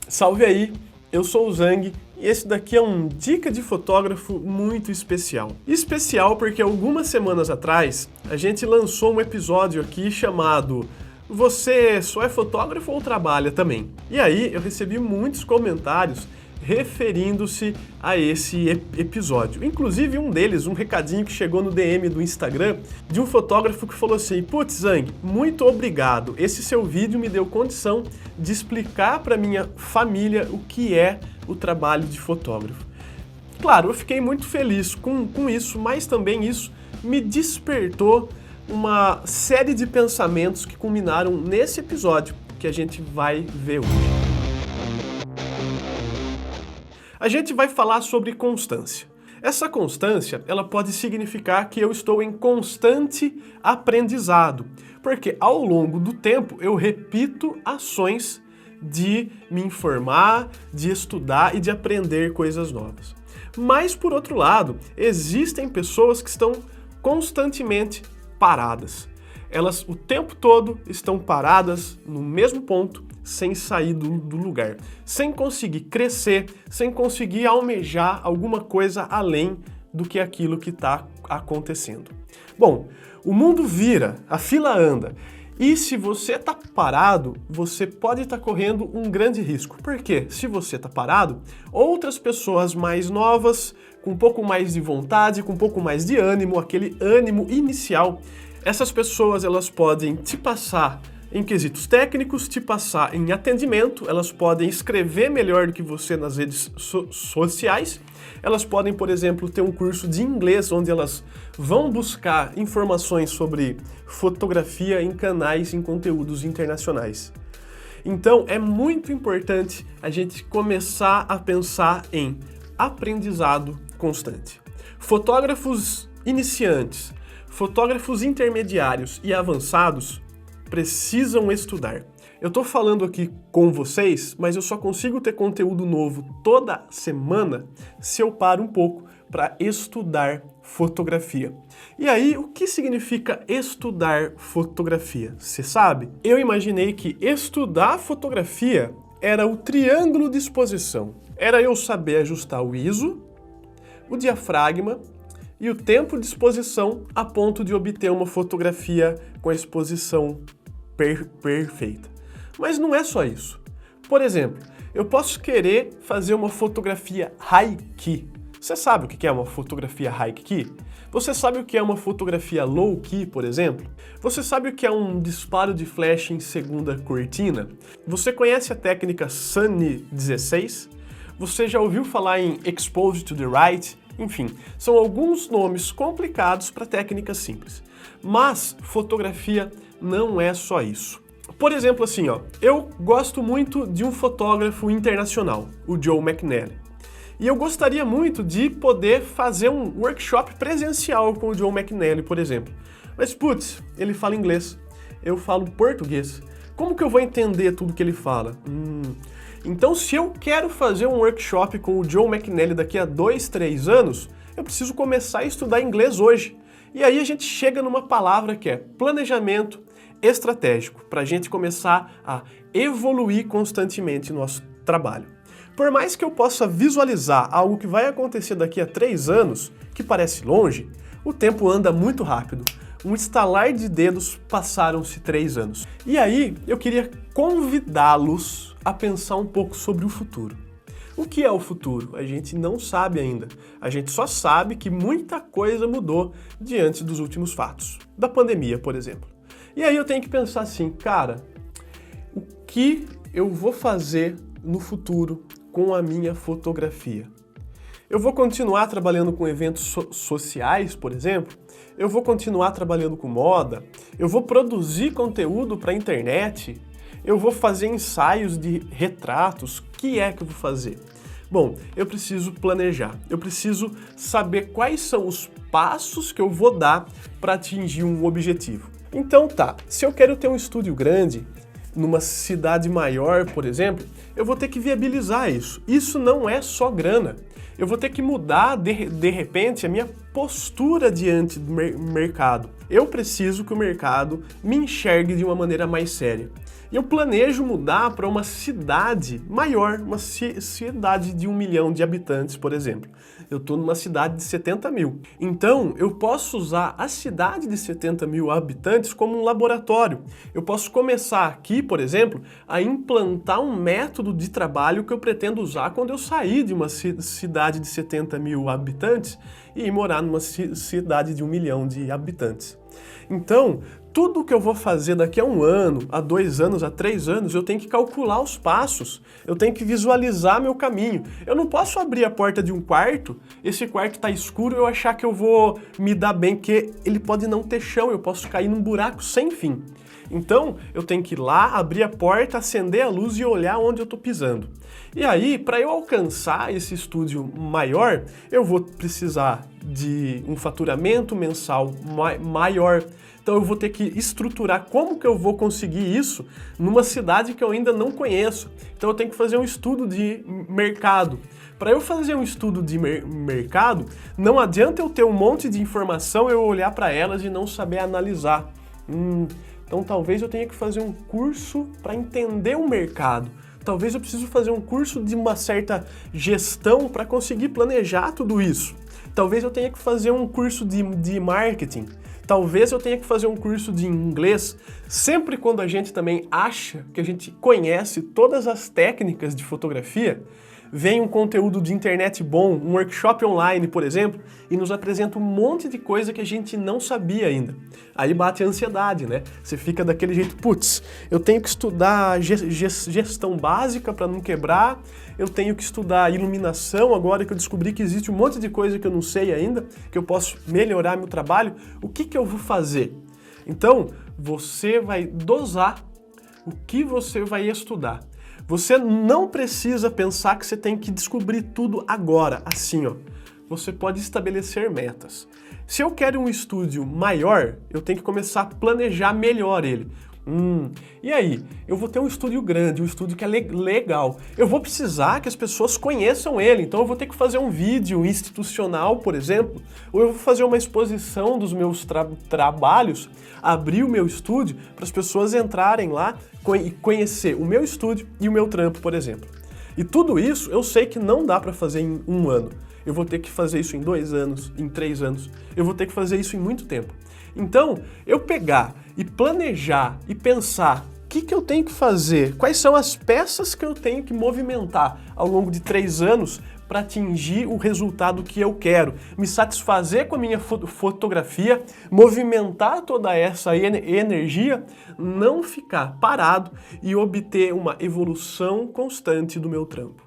Salve aí, eu sou o Zang e esse daqui é um dica de fotógrafo muito especial. Especial porque algumas semanas atrás a gente lançou um episódio aqui chamado Você só é fotógrafo ou trabalha também? E aí eu recebi muitos comentários referindo-se a esse episódio. Inclusive um deles, um recadinho que chegou no DM do Instagram de um fotógrafo que falou assim: "Putz, Zang, muito obrigado. Esse seu vídeo me deu condição de explicar para minha família o que é o trabalho de fotógrafo." Claro, eu fiquei muito feliz com isso, mas também isso me despertou uma série de pensamentos que culminaram nesse episódio que a gente vai ver hoje. A gente vai falar sobre constância. Essa constância, ela pode significar que eu estou em constante aprendizado, porque ao longo do tempo eu repito ações de me informar, de estudar e de aprender coisas novas. Mas, por outro lado, existem pessoas que estão constantemente paradas. Elas o tempo todo estão paradas no mesmo ponto, sem sair do lugar, sem conseguir crescer, sem conseguir almejar alguma coisa além do que aquilo que está acontecendo. Bom, o mundo vira, a fila anda, e se você está parado, você pode estar correndo um grande risco. Porque se você está parado, outras pessoas mais novas, com um pouco mais de vontade, com um pouco mais de ânimo, aquele ânimo inicial, essas pessoas elas podem te passar em quesitos técnicos, te passar em atendimento, elas podem escrever melhor do que você nas redes sociais, elas podem, por exemplo, ter um curso de inglês onde elas vão buscar informações sobre fotografia em canais, em conteúdos internacionais. Então é muito importante a gente começar a pensar em aprendizado constante. Fotógrafos iniciantes, fotógrafos intermediários e avançados precisam estudar. Eu tô falando aqui com vocês, mas eu só consigo ter conteúdo novo toda semana se eu paro um pouco para estudar fotografia. E aí, o que significa estudar fotografia? Você sabe? Eu imaginei que estudar fotografia era o triângulo de exposição. Era eu saber ajustar o ISO, o diafragma e o tempo de exposição a ponto de obter uma fotografia com a exposição perfeita. Mas não é só isso. Por exemplo, eu posso querer fazer uma fotografia high-key. Você sabe o que é uma fotografia high-key? Você sabe o que é uma fotografia low-key, por exemplo? Você sabe o que é um disparo de flash em segunda cortina? Você conhece a técnica Sunny 16? Você já ouviu falar em Expose to the Right? Enfim, são alguns nomes complicados para técnicas simples. Mas fotografia não é só isso. Por exemplo, assim, eu gosto muito de um fotógrafo internacional, o Joe McNally. E eu gostaria muito de poder fazer um workshop presencial com o Joe McNally, por exemplo. Mas, putz, ele fala inglês, eu falo português. Como que eu vou entender tudo que ele fala? Então, se eu quero fazer um workshop com o Joe McNally daqui a 2, 3 anos, eu preciso começar a estudar inglês hoje. E aí a gente chega numa palavra que é planejamento estratégico, para a gente começar a evoluir constantemente no nosso trabalho. Por mais que eu possa visualizar algo que vai acontecer daqui a 3 anos, que parece longe, o tempo anda muito rápido. Um estalar de dedos passaram-se 3 anos. E aí eu queria convidá-los a pensar um pouco sobre o futuro. O que é o futuro? A gente não sabe ainda. A gente só sabe que muita coisa mudou diante dos últimos fatos. Da pandemia, por exemplo. E aí eu tenho que pensar assim, cara, o que eu vou fazer no futuro com a minha fotografia? Eu vou continuar trabalhando com eventos sociais, por exemplo? Eu vou continuar trabalhando com moda? Eu vou produzir conteúdo para a internet? Eu vou fazer ensaios de retratos? O que é que eu vou fazer? Bom, eu preciso planejar. Eu preciso saber quais são os passos que eu vou dar para atingir um objetivo. Então tá, se eu quero ter um estúdio grande, numa cidade maior, por exemplo, eu vou ter que viabilizar isso. Isso não é só grana. Eu vou ter que mudar, de repente, a minha postura diante do mercado. Eu preciso que o mercado me enxergue de uma maneira mais séria. Eu planejo mudar para uma cidade maior, uma cidade de 1 milhão de habitantes, por exemplo. Eu estou numa cidade de 70 mil. Então, eu posso usar a cidade de 70 mil habitantes como um laboratório. Eu posso começar aqui, por exemplo, a implantar um método de trabalho que eu pretendo usar quando eu sair de uma cidade de 70 mil habitantes e ir morar numa cidade de 1 milhão de habitantes. Então, tudo que eu vou fazer daqui a 1 ano, a 2 anos, a 3 anos, eu tenho que calcular os passos, eu tenho que visualizar meu caminho. Eu não posso abrir a porta de um quarto, esse quarto está escuro e eu achar que eu vou me dar bem, porque ele pode não ter chão, eu posso cair num buraco sem fim. Então, eu tenho que ir lá, abrir a porta, acender a luz e olhar onde eu estou pisando. E aí, para eu alcançar esse estúdio maior, eu vou precisar de um faturamento mensal maior. Então eu vou ter que estruturar como que eu vou conseguir isso numa cidade que eu ainda não conheço. Então eu tenho que fazer um estudo de mercado. Para eu fazer um estudo de mercado, não adianta eu ter um monte de informação, eu olhar para elas e não saber analisar. Então talvez eu tenha que fazer um curso para entender o mercado. Talvez eu precise fazer um curso de uma certa gestão para conseguir planejar tudo isso. Talvez eu tenha que fazer um curso de marketing. Talvez eu tenha que fazer um curso de inglês. Sempre quando a gente também acha que a gente conhece todas as técnicas de fotografia, vem um conteúdo de internet bom, um workshop online, por exemplo, e nos apresenta um monte de coisa que a gente não sabia ainda. Aí bate a ansiedade, né? Você fica daquele jeito, putz, eu tenho que estudar gestão básica para não quebrar, eu tenho que estudar iluminação agora que eu descobri que existe um monte de coisa que eu não sei ainda, que eu posso melhorar meu trabalho, o que eu vou fazer? Então, você vai dosar o que você vai estudar. Você não precisa pensar que você tem que descobrir tudo agora, assim, ó. Você pode estabelecer metas. Se eu quero um estúdio maior, eu tenho que começar a planejar melhor ele. E aí? Eu vou ter um estúdio grande, um estúdio que é legal. Eu vou precisar que as pessoas conheçam ele, então eu vou ter que fazer um vídeo institucional, por exemplo, ou eu vou fazer uma exposição dos meus trabalhos, abrir o meu estúdio para as pessoas entrarem lá e conhecer o meu estúdio e o meu trampo, por exemplo. E tudo isso eu sei que não dá para fazer em 1 ano. Eu vou ter que fazer isso em 2 anos, em 3 anos. Eu vou ter que fazer isso em muito tempo. Então, eu pegar e planejar e pensar o que eu tenho que fazer, quais são as peças que eu tenho que movimentar ao longo de 3 anos para atingir o resultado que eu quero, me satisfazer com a minha fotografia, movimentar toda essa energia, não ficar parado e obter uma evolução constante do meu trampo.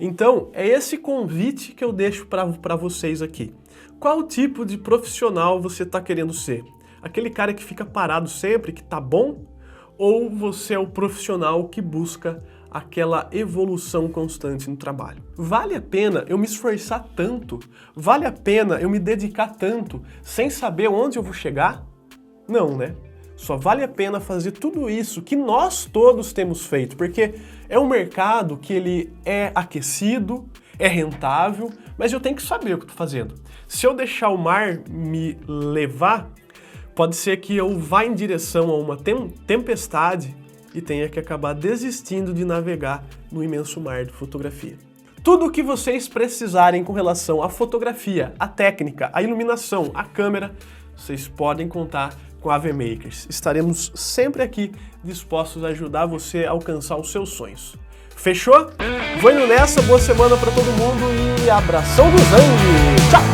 Então, é esse convite que eu deixo para vocês aqui. Qual tipo de profissional você está querendo ser? Aquele cara que fica parado sempre, que tá bom? Ou você é o profissional que busca aquela evolução constante no trabalho? Vale a pena eu me esforçar tanto? Vale a pena eu me dedicar tanto sem saber onde eu vou chegar? Não, né? Só vale a pena fazer tudo isso que nós todos temos feito, porque é um mercado que ele é aquecido, é rentável, mas eu tenho que saber o que estou fazendo. Se eu deixar o mar me levar, pode ser que eu vá em direção a uma tempestade e tenha que acabar desistindo de navegar no imenso mar de fotografia. Tudo o que vocês precisarem com relação à fotografia, à técnica, à iluminação, à câmera, vocês podem contar com a AV Makers. Estaremos sempre aqui dispostos a ajudar você a alcançar os seus sonhos. Fechou? Vou indo nessa, boa semana para todo mundo e abração do Zang! Tchau!